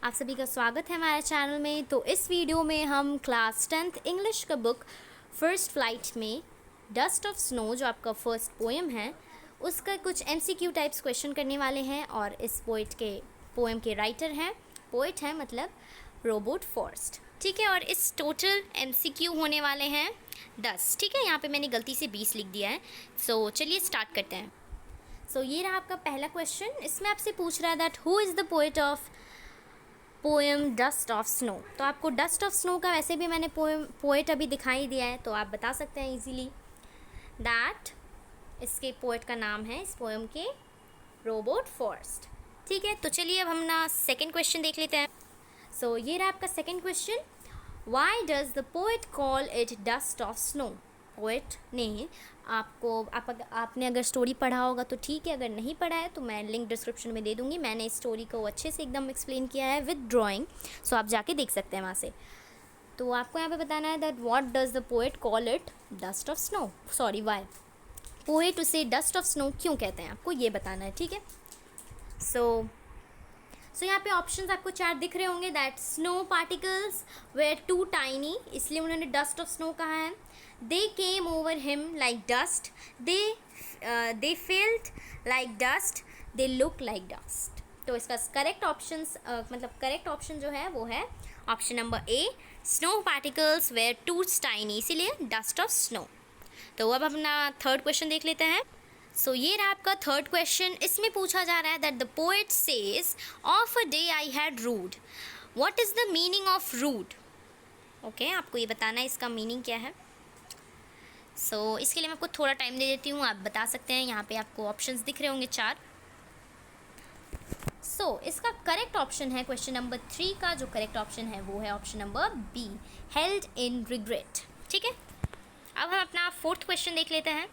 आप सभी का स्वागत है हमारे चैनल में। तो इस वीडियो में हम क्लास 10th इंग्लिश का बुक फर्स्ट फ्लाइट में डस्ट ऑफ स्नो, जो आपका फर्स्ट पोएम है, उसका कुछ MCQ टाइप्स क्वेश्चन करने वाले हैं। और इस पोएम के राइटर हैं, पोइट हैं मतलब रॉबर्ट फ्रॉस्ट। ठीक है, और इस टोटल MCQ होने वाले हैं 10। ठीक है, यहाँ पे मैंने गलती से 20 लिख दिया है। सो चलिए स्टार्ट करते हैं। सो ये रहा आपका पहला क्वेश्चन। इसमें आपसे पूछ रहा है that who is the poet of poem dust of snow. तो आपको डस्ट ऑफ स्नो का वैसे भी मैंने पोएट अभी दिखाई दिया है, तो आप बता सकते हैं इजीली दैट इसके पोएट का नाम है इस पोएम के रॉबर्ट फ्रॉस्ट। ठीक है, तो चलिए अब हम ना सेकेंड क्वेश्चन देख लेते हैं। सो ये रहा आपका second question, why does the poet call it dust of snow. Poet ने आपने अगर स्टोरी पढ़ा होगा तो ठीक है, अगर नहीं पढ़ा है तो मैं लिंक डिस्क्रिप्शन में दे दूँगी। मैंने इस स्टोरी को अच्छे से एकदम एक्सप्लेन किया है विद ड्राइंग, सो आप जाके देख सकते हैं वहाँ से। तो आपको यहाँ पे बताना है that what does the poet call it dust of snow, sorry why poet उसे डस्ट ऑफ स्नो क्यों कहते हैं, आपको ये बताना है। ठीक है, सो यहाँ पे ऑप्शंस आपको 4 दिख रहे होंगे that snow particles were too tiny, इसलिए उन्होंने डस्ट ऑफ स्नो कहा है। They came over him like dust, they felt like dust, they look like dust. तो इसका करेक्ट ऑप्शन जो है वो है option number A, snow particles were too tiny, इसीलिए डस्ट ऑफ स्नो। तो अब अपना थर्ड क्वेश्चन देख लेते हैं। सो ये रहा आपका थर्ड क्वेश्चन। इसमें पूछा जा रहा है that the poet says of a day I had rued, what is the meaning of rued. Okay, आपको ये बताना है इसका मीनिंग क्या है। सो इसके लिए मैं आपको थोड़ा टाइम दे देती हूँ, आप बता सकते हैं। यहाँ पे आपको ऑप्शंस दिख रहे होंगे 4। सो इसका करेक्ट ऑप्शन है क्वेश्चन नंबर 3 का जो करेक्ट ऑप्शन है वो है option number B, held in regret. ठीक है, अब हम अपना फोर्थ क्वेश्चन देख लेते हैं।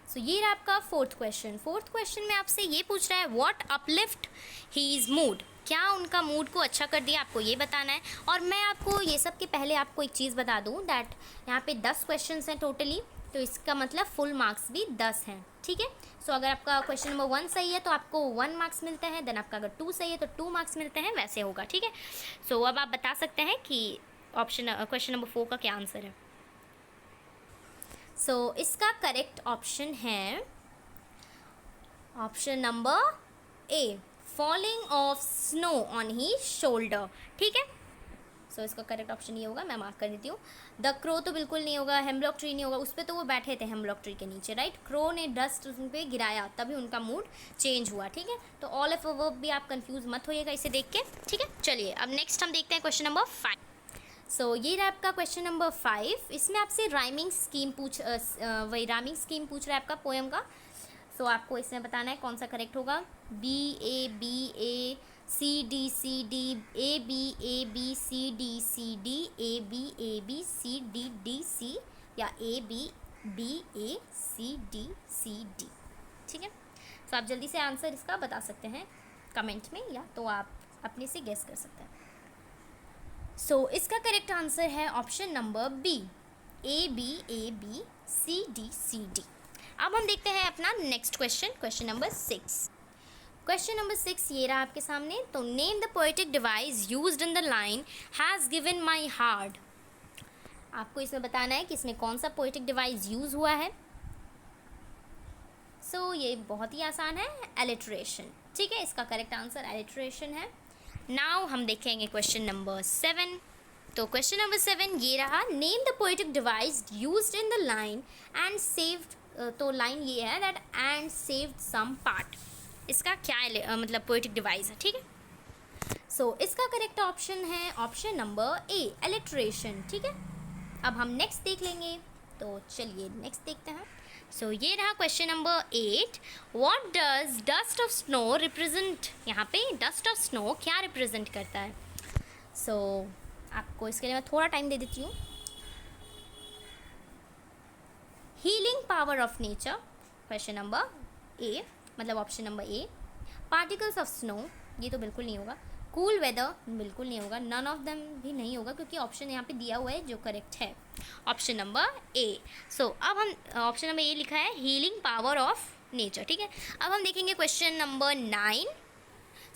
सो ये रहा आपका फोर्थ क्वेश्चन। फोर्थ क्वेश्चन में आपसे ये पूछ रहा है व्हाट अपलिफ्ट हीज मूड, क्या उनका मूड को अच्छा कर दिया, आपको ये बताना है। और मैं आपको ये सब के पहले आपको एक चीज़ बता दूं दैट यहाँ पे 10 क्वेश्चंस हैं टोटली, तो इसका मतलब फुल मार्क्स भी 10 हैं। ठीक है, सो अगर आपका क्वेश्चन नंबर 1 सही है तो आपको 1 मार्क्स मिलते हैं, देन आपका अगर 2 सही है तो 2 मार्क्स मिलते हैं, वैसे होगा। ठीक है, सो अब आप बता सकते हैं कि क्वेश्चन नंबर 4 का क्या आंसर है। सो इसका करेक्ट ऑप्शन है option number A, falling of snow on he shoulder. ठीक है, सो इसका करेक्ट ऑप्शन ये होगा, मैं मार्क कर देती हूँ। द क्रो तो बिल्कुल नहीं होगा, हेमलॉक ट्री नहीं होगा, उस पर तो वो बैठे थे हेमलॉक ट्री के नीचे, राइट। क्रो ने डस्ट उन पर गिराया तभी उनका मूड चेंज हुआ। ठीक है, तो ऑल ऑफ वर्ब भी आप कंफ्यूज मत होइएगा इसे देख के। ठीक है, चलिए अब नेक्स्ट हम देखते हैं क्वेश्चन नंबर 5। सो ये रहा आपका क्वेश्चन नंबर 5। इसमें आपसे राइमिंग स्कीम पूछ रहा है आपका पोएम का। सो आपको इसमें बताना है कौन सा करेक्ट होगा, BA CDCD, ABCD, ABCD या ABCD। ठीक है, तो आप जल्दी से आंसर इसका बता सकते हैं कमेंट में, या तो आप अपने से गेस कर सकते हैं। सो इसका करेक्ट आंसर है ऑप्शन नंबर बी, ABCD। अब हम देखते हैं अपना next question, question number 6। Question number 6 ये रहा आपके सामने। तो name the poetic device used in the line has given my heart. आपको इसमें बताना है कि इसमें कौन सा पोएटिक डिवाइस यूज़ हुआ है। सो ये बहुत ही आसान है, एलिट्रेशन। ठीक है, इसका करेक्ट आंसर एलिट्रेशन है। नाउ हम देखेंगे क्वेश्चन नंबर 7। तो क्वेश्चन नंबर 7 ये रहा, name the poetic device used in the line and saved. तो लाइन ये है that and saved some part, इसका क्या मतलब पोएटिक डिवाइस है। ठीक है, सो इसका करेक्ट ऑप्शन है ऑप्शन नंबर ए, एलिट्रेशन। ठीक है, अब हम नेक्स्ट देख लेंगे, तो चलिए नेक्स्ट देखते हैं। सो ये रहा question number 8, what does dust of snow represent. यहाँ पे डस्ट ऑफ स्नो क्या रिप्रेजेंट करता है। सो आपको इसके लिए मैं थोड़ा टाइम दे देती हूँ। Healing power of nature, question number A, मतलब option number A. Particles of snow, ये तो बिल्कुल नहीं होगा। कूल वेदर, बिल्कुल नहीं होगा। नन ऑफ देम भी नहीं होगा क्योंकि ऑप्शन यहाँ पे दिया हुआ है जो करेक्ट है ऑप्शन नंबर ए। सो अब हम ऑप्शन नंबर ए लिखा है, हीलिंग पावर ऑफ नेचर। ठीक है, अब हम देखेंगे question number 9।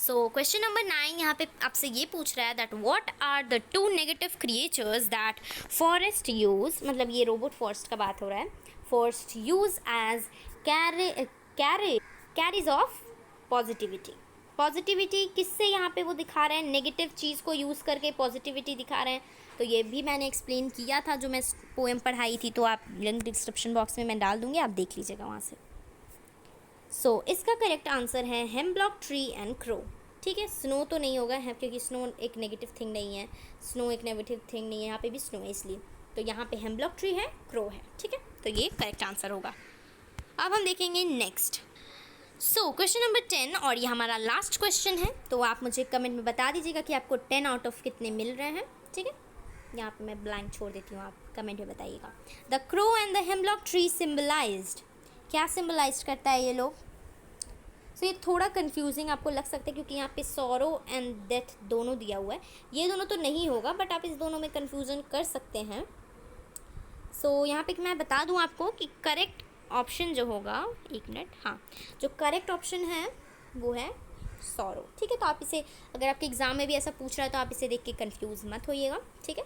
So question number 9 यहाँ पे आपसे ये पूछ रहा है that what are the two negative creatures that forest use, मतलब ये रोबोट फॉरेस्ट का बात हो रहा है, forest use as carries of positivity. Positivity किससे यहाँ पे वो दिखा रहे हैं, नेगेटिव चीज़ को यूज़ करके पॉजिटिविटी दिखा रहे हैं। तो ये भी मैंने एक्सप्लेन किया था जो मैं पोएम पढ़ाई थी, तो आप लिंक डिस्क्रिप्शन बॉक्स में मैं डाल दूँगी, आप देख लीजिएगा वहाँ से। सो इसका करेक्ट आंसर है हेमब्लॉक ट्री एंड क्रो। ठीक है, स्नो तो नहीं होगा है क्योंकि स्नो एक नेगेटिव थिंग नहीं है, स्नो एक नेगेटिव थिंग नहीं है, यहाँ पे भी स्नो है इसलिए, तो यहाँ पे हेमब्लॉक ट्री है, क्रो है। ठीक है, तो ये करेक्ट आंसर होगा। अब हम देखेंगे नेक्स्ट। सो क्वेश्चन नंबर 10 और ये हमारा लास्ट क्वेश्चन है, तो आप मुझे कमेंट में बता दीजिएगा कि आपको 10 आउट ऑफ कितने मिल रहे हैं। ठीक है, यहाँ पे मैं ब्लैंक छोड़ देती हूँ, आप कमेंट में बताइएगा। The crow and the hemlock tree symbolized, क्या सिम्बलाइज करता है ये लोग। सो ये थोड़ा कंफ्यूजिंग आपको लग सकता है क्योंकि यहाँ पे सॉरो एंड डेथ दोनों दिया हुआ है, ये दोनों तो नहीं होगा बट आप इस दोनों में कन्फ्यूज़न कर सकते हैं। सो यहाँ पे मैं बता दूँ आपको कि करेक्ट ऑप्शन जो होगा, एक मिनट, हाँ, जो करेक्ट ऑप्शन है वो है सॉरो। ठीक है, तो आप इसे, अगर आपके एग्ज़ाम में भी ऐसा पूछ रहा है तो आप इसे देख के कंफ्यूज मत होइएगा। ठीक है,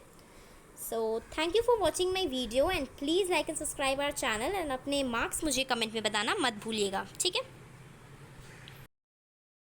so thank you for watching my video and please like and subscribe our channel and अपने मार्क्स मुझे कमेंट में बताना मत भूलिएगा। ठीक है।